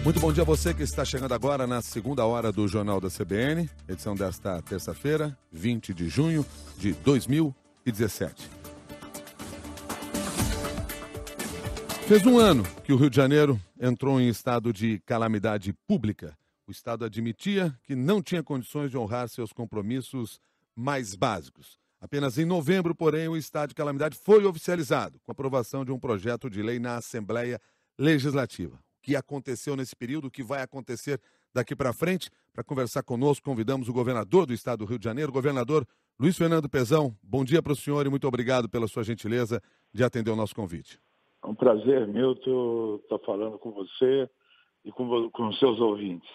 Muito bom dia a você que está chegando agora na segunda hora do Jornal da CBN, edição desta terça-feira, 20 de junho de 2017. Fez um ano que o Rio de Janeiro entrou em estado de calamidade pública. O estado admitia que não tinha condições de honrar seus compromissos mais básicos. Apenas em novembro, porém, o estado de calamidade foi oficializado com a aprovação de um projeto de lei na Assembleia Legislativa. O que aconteceu nesse período, o que vai acontecer daqui para frente? Para conversar conosco, convidamos o governador do estado do Rio de Janeiro, governador Luiz Fernando Pezão. Bom dia para o senhor e muito obrigado pela sua gentileza de atender o nosso convite. É um prazer, Milton, estar falando com você e com os seus ouvintes.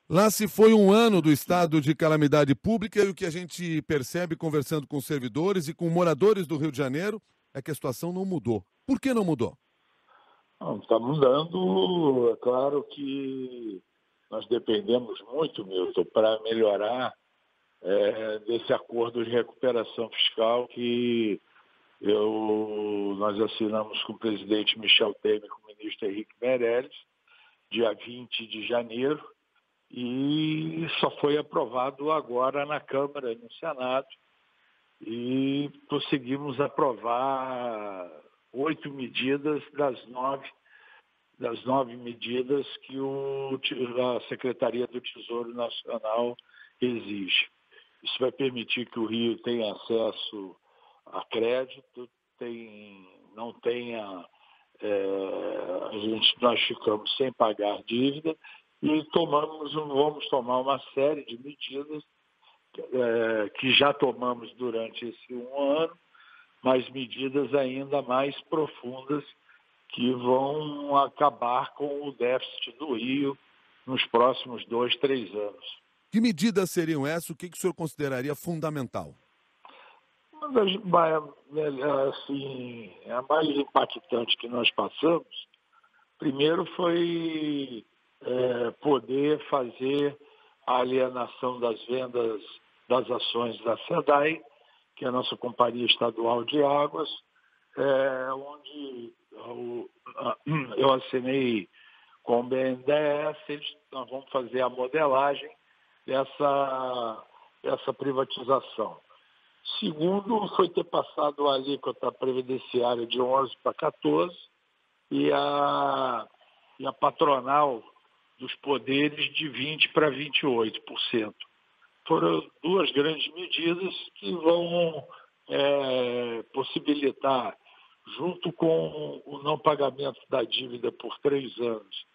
Lá se foi um ano do estado de calamidade pública e o que a gente percebe conversando com servidores e com moradores do Rio de Janeiro é que a situação não mudou. Por que não mudou? Não, está mudando. É claro que nós dependemos muito, Milton, para melhorar desse acordo de recuperação fiscal que nós assinamos com o presidente Michel Temer e com o ministro Henrique Meirelles, dia 20 de janeiro, e só foi aprovado agora na Câmara e no Senado, e conseguimos aprovar 8 medidas das 9 medidas que a Secretaria do Tesouro Nacional exige. Isso vai permitir que o Rio tenha acesso a crédito, nós ficamos sem pagar dívida e vamos tomar uma série de medidas que já tomamos durante esse um ano, mas medidas ainda mais profundas que vão acabar com o déficit do Rio nos próximos 2, 3 anos. Que medidas seriam essas? O que o senhor consideraria fundamental? Uma das a mais impactante que nós passamos, primeiro foi poder fazer a alienação das vendas das ações da SEDAI, que é a nossa Companhia Estadual de Águas, onde eu assinei com o BNDES, nós vamos fazer a modelagem dessa privatização. Segundo, foi ter passado a alíquota previdenciária de 11 para 14 e a patronal dos poderes de 20 para 28%. Foram duas grandes medidas que vão possibilitar, junto com o não pagamento da dívida por 3 anos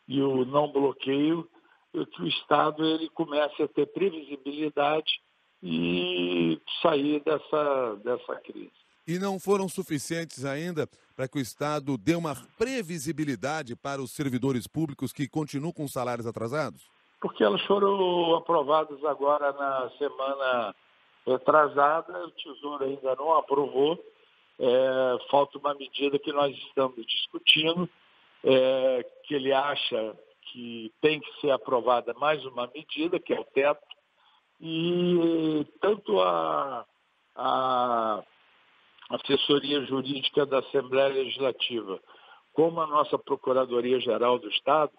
e o não bloqueio, que o Estado ele comece a ter previsibilidade e sair dessa crise. E não foram suficientes ainda para que o Estado dê uma previsibilidade para os servidores públicos que continuam com salários atrasados? Porque elas foram aprovadas agora na semana atrasada, o Tesouro ainda não aprovou, falta uma medida que nós estamos discutindo, que ele acha que tem que ser aprovada mais uma medida, que é o teto, e tanto a assessoria jurídica da Assembleia Legislativa como a nossa Procuradoria-Geral do Estado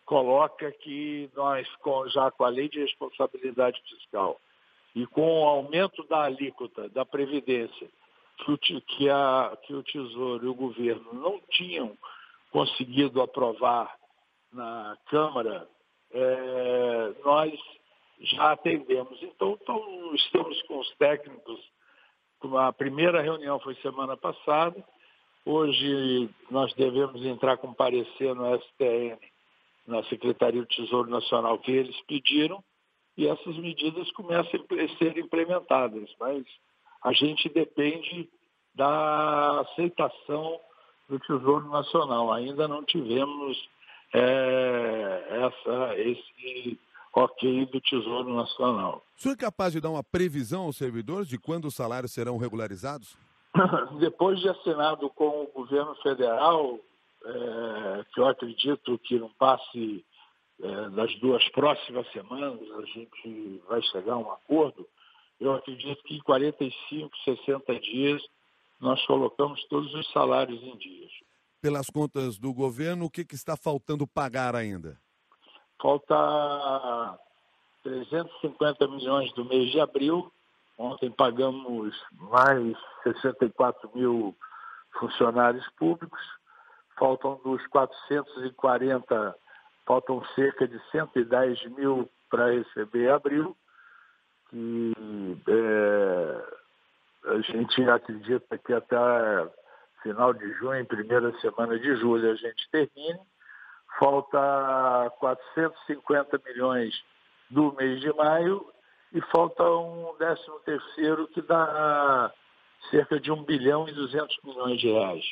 coloca que nós, já com a Lei de Responsabilidade Fiscal e com o aumento da alíquota da Previdência, que o Tesouro e o Governo não tinham conseguido aprovar na Câmara, nós já atendemos. Então, estamos com os técnicos. A primeira reunião foi semana passada. Hoje nós devemos entrar com parecer no STN, na Secretaria do Tesouro Nacional, que eles pediram, e essas medidas começam a ser implementadas. Mas a gente depende da aceitação do Tesouro Nacional. Ainda não tivemos esse ok do Tesouro Nacional. O senhor é capaz de dar uma previsão aos servidores de quando os salários serão regularizados? Depois de assinado com o governo federal, que eu acredito que não passe das 2 próximas semanas, a gente vai chegar a um acordo, eu acredito que em 45, 60 dias nós colocamos todos os salários em dias. pelas contas do governo, o que está faltando pagar ainda? Falta 350 milhões do mês de abril. Ontem pagamos mais 64 mil funcionários públicos. Faltam dos 440, faltam cerca de 110 mil para receber abril. E a gente acredita que até final de junho, primeira semana de julho, a gente termine. Falta 450 milhões do mês de maio e falta um 13º que dá cerca de 1 bilhão e 200 milhões de reais.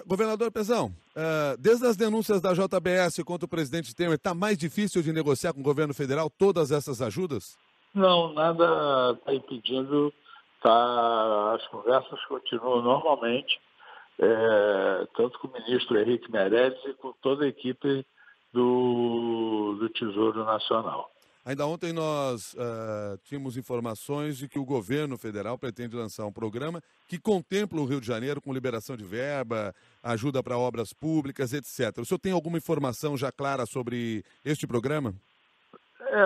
Governador Pezão, desde as denúncias da JBS contra o presidente Temer, está mais difícil de negociar com o governo federal todas essas ajudas? Não, nada está impedindo. As conversas continuam normalmente, tanto com o ministro Henrique Meirelles e com toda a equipe do Tesouro Nacional. Ainda ontem nós tínhamos informações de que o governo federal pretende lançar um programa que contempla o Rio de Janeiro com liberação de verba, ajuda para obras públicas, etc. O senhor tem alguma informação já clara sobre este programa?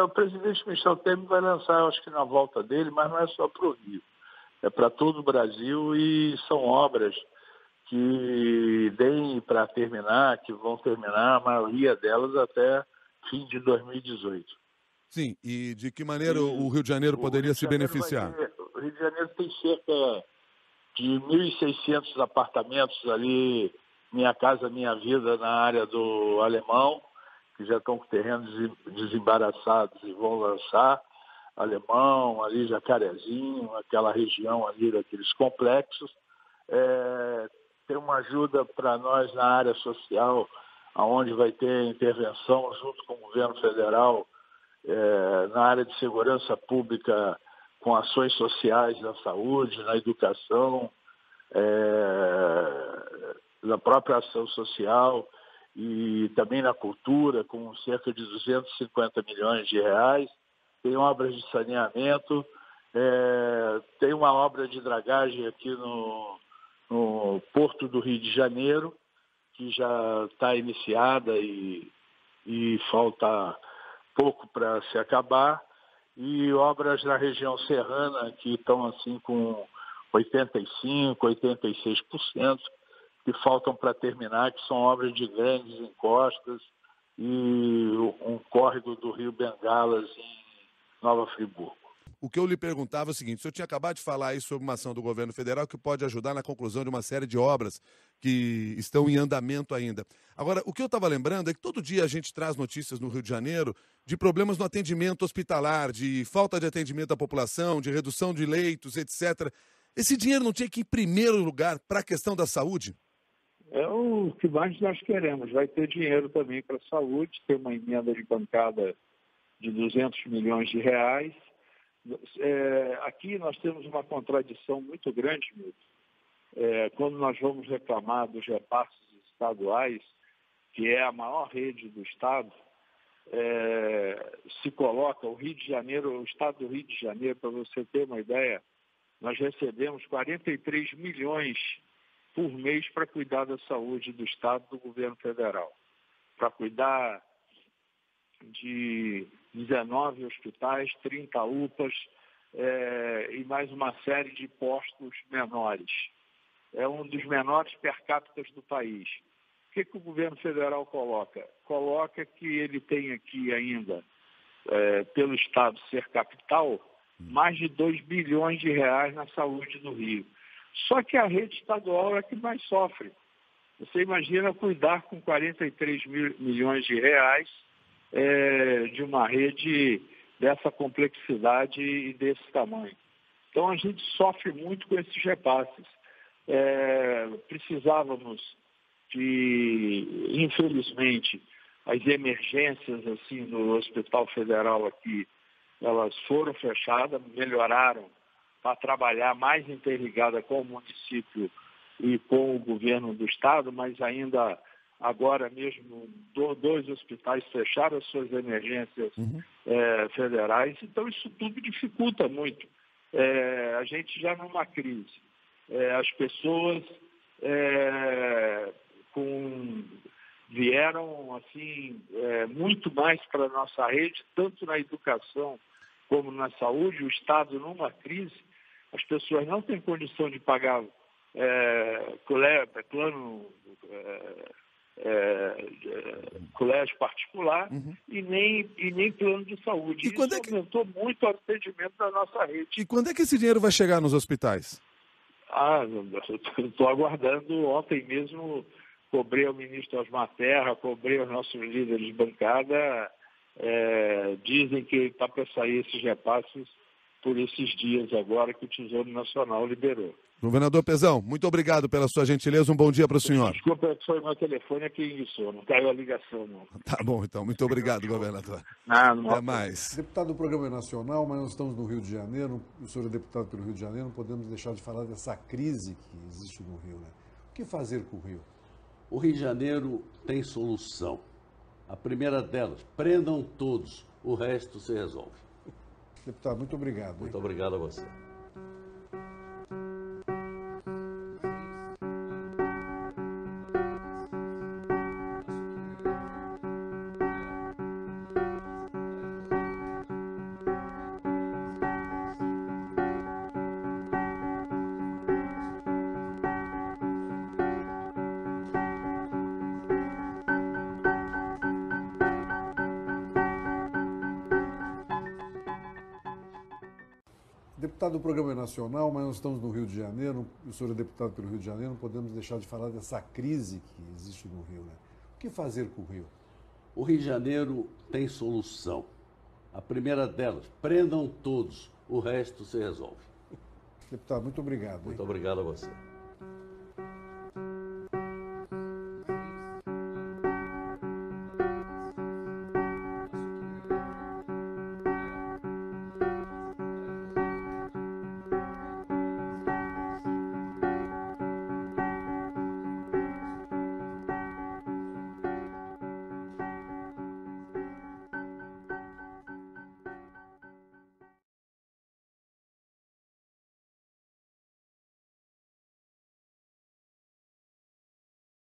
O presidente Michel Temer vai lançar, acho que na volta dele, mas não é só para o Rio. É para todo o Brasil e são obras que vêm para terminar, que vão terminar, a maioria delas até fim de 2018. Sim, e de que maneira o Rio de Janeiro poderia se beneficiar? O Rio de Janeiro tem cerca de 1.600 apartamentos ali, Minha Casa Minha Vida, na área do Alemão, que já estão com terrenos desembaraçados e vão lançar. Alemão, ali Jacarezinho, aquela região ali daqueles complexos. Tem uma ajuda para nós na área social, onde vai ter intervenção junto com o governo federal, na área de segurança pública, com ações sociais na saúde, na educação, na própria ação social e também na cultura, com cerca de 250 milhões de reais. Tem obras de saneamento, tem uma obra de dragagem aqui no Porto do Rio de Janeiro, que já está iniciada e falta pouco para se acabar, e obras na região serrana que estão assim com 85%, 86%, que faltam para terminar, que são obras de grandes encostas e um córrego do Rio Bengalas em Nova Friburgo. O que eu lhe perguntava é o seguinte: o senhor tinha acabado de falar aí sobre uma ação do governo federal que pode ajudar na conclusão de uma série de obras que estão em andamento ainda. Agora, o que eu estava lembrando é que todo dia a gente traz notícias no Rio de Janeiro de problemas no atendimento hospitalar, de falta de atendimento à população, de redução de leitos, etc. Esse dinheiro não tinha que ir em primeiro lugar para a questão da saúde? É o que mais nós queremos. Vai ter dinheiro também para a saúde, tem uma emenda de bancada de 200 milhões de reais. Aqui nós temos uma contradição muito grande, Milton. Quando nós vamos reclamar dos repasses estaduais, que é a maior rede do Estado, se coloca o Rio de Janeiro, o Estado do Rio de Janeiro, para você ter uma ideia, nós recebemos 43 milhões por mês para cuidar da saúde do Estado do governo federal, para cuidar de 19 hospitais, 30 UPAs e mais uma série de postos menores. É um dos menores per capita do país. O que o governo federal coloca? Coloca que ele tem aqui ainda, pelo Estado ser capital, mais de 2 bilhões de reais na saúde do Rio. Só que a rede estadual é a que mais sofre. Você imagina cuidar com 43 milhões de reais de uma rede dessa complexidade e desse tamanho. Então a gente sofre muito com esses repasses. Precisávamos de, infelizmente, as emergências assim no Hospital Federal aqui, elas foram fechadas, melhoraram para trabalhar mais interligada com o município e com o governo do Estado, mas ainda agora mesmo 2 hospitais fecharam as suas emergências federais, então isso tudo dificulta muito. A gente já numa crise. As pessoas vieram assim muito mais para a nossa rede, tanto na educação como na saúde. O Estado numa crise, as pessoas não têm condição de pagar plano colégio particular e nem plano de saúde. Isso aumentou muito o atendimento da nossa rede. E quando é que esse dinheiro vai chegar nos hospitais? Estou aguardando. Ontem mesmo cobrei ao ministro Osmar Terra, cobrei aos nossos líderes de bancada. Dizem que está para sair esses repasses por esses dias agora que o Tesouro Nacional liberou. Governador Pezão, muito obrigado pela sua gentileza. Um bom dia para o senhor. Desculpa, foi meu telefone aqui em isso, não caiu a ligação, não. Tá bom, então. Muito obrigado, governador. Até mais. Deputado do Programa Nacional, mas nós estamos no Rio de Janeiro, o senhor é deputado pelo Rio de Janeiro, não podemos deixar de falar dessa crise que existe no Rio, né? O que fazer com o Rio? O Rio de Janeiro tem solução. A primeira delas, prendam todos, o resto se resolve. Deputado, muito obrigado. Muito obrigado a você. Deputado do Programa Nacional, mas nós estamos no Rio de Janeiro, o senhor é deputado pelo Rio de Janeiro, não podemos deixar de falar dessa crise que existe no Rio, né? O que fazer com o Rio? O Rio de Janeiro tem solução. A primeira delas, prendam todos, o resto se resolve. Deputado, muito obrigado. Muito obrigado a você.